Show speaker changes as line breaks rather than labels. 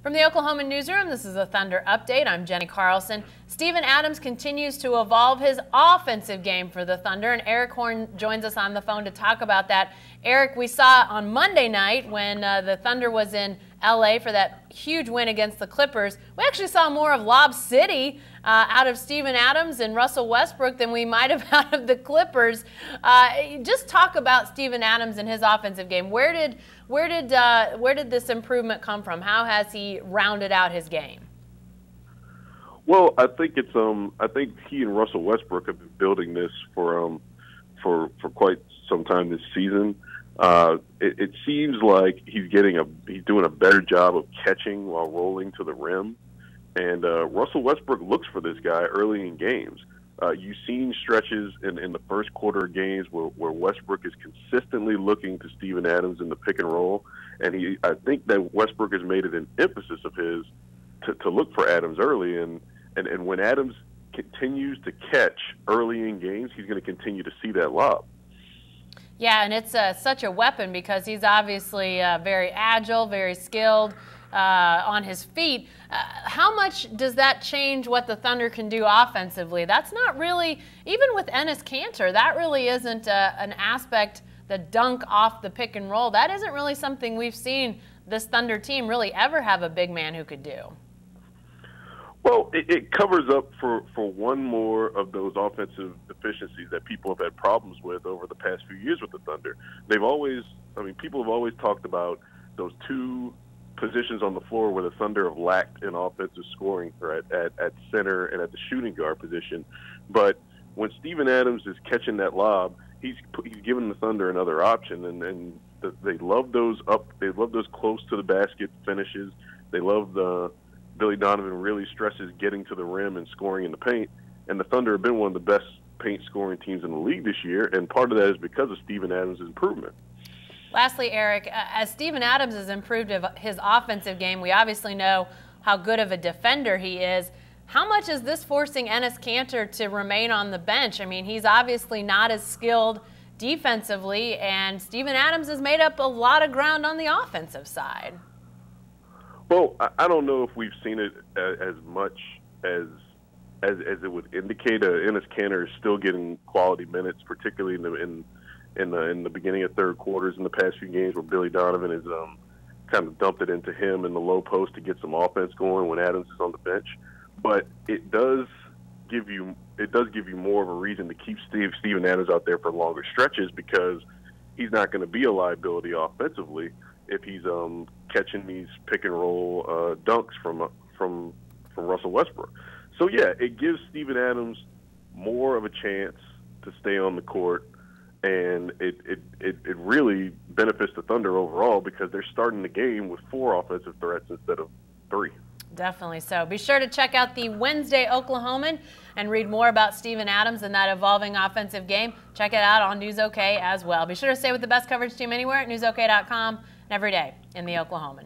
From the Oklahoman newsroom, this is a Thunder update. I'm Jenny Carlson. Steven Adams continues to evolve his offensive game for the Thunder, and Erik Horne joins us on the phone to talk about that. Erik, we saw on Monday night when the Thunder was in LA for that huge win against the Clippers, we actually saw more of Lob City out of Steven Adams and Russell Westbrook than we might have out of the Clippers. Just talk about Steven Adams and his offensive game. Where did this improvement come from? How has he rounded out his game?
Well, I think it's I think he and Russell Westbrook have been building this for quite some time this season. It seems like he's doing a better job of catching while rolling to the rim, and Russell Westbrook looks for this guy early in games. You've seen stretches in the first quarter of games where Westbrook is consistently looking to Steven Adams in the pick and roll, and I think that Westbrook has made it an emphasis of his to look for Adams early, and when Adams continues to catch early in games, he's going to continue to see that lob.
Yeah, and it's such a weapon because he's obviously very agile, very skilled on his feet. How much does that change what the Thunder can do offensively? That's not really, even with Enes Kanter, that really isn't an aspect, the dunk off the pick and roll. That isn't really something we've seen this Thunder team really ever have a big man who could do.
Well, it covers up for one more of those offensive deficiencies that people have had problems with over the past few years with the Thunder. People have always talked about those two positions on the floor where the Thunder have lacked an offensive scoring threat at center and at the shooting guard position. But when Steven Adams is catching that lob, he's giving the Thunder another option, and they love those close to the basket finishes. They love Billy Donovan really stresses getting to the rim and scoring in the paint, and the Thunder have been one of the best paint scoring teams in the league this year, and part of that is because of Steven Adams' improvement.
Lastly, Erik, as Steven Adams has improved his offensive game, we obviously know how good of a defender he is. How much is this forcing Enes Kanter to remain on the bench? I mean, he's obviously not as skilled defensively, and Steven Adams has made up a lot of ground on the offensive side.
Well, I don't know if we've seen it as much as it would indicate. Enes Kanter is still getting quality minutes, particularly in the beginning of third quarters in the past few games where Billy Donovan has kind of dumped it into him in the low post to get some offense going when Adams is on the bench. But it does give you more of a reason to keep Steven Adams out there for longer stretches, because he's not going to be a liability offensively if he's catching these pick and roll dunks from Russell Westbrook. So yeah, it gives Steven Adams more of a chance to stay on the court, and it really benefits the Thunder overall because they're starting the game with 4 offensive threats instead of 3.
Definitely so. Be sure to check out the Wednesday Oklahoman and read more about Steven Adams and that evolving offensive game. Check it out on News OK as well. Be sure to stay with the best coverage team anywhere at newsok.com and every day in the Oklahoman.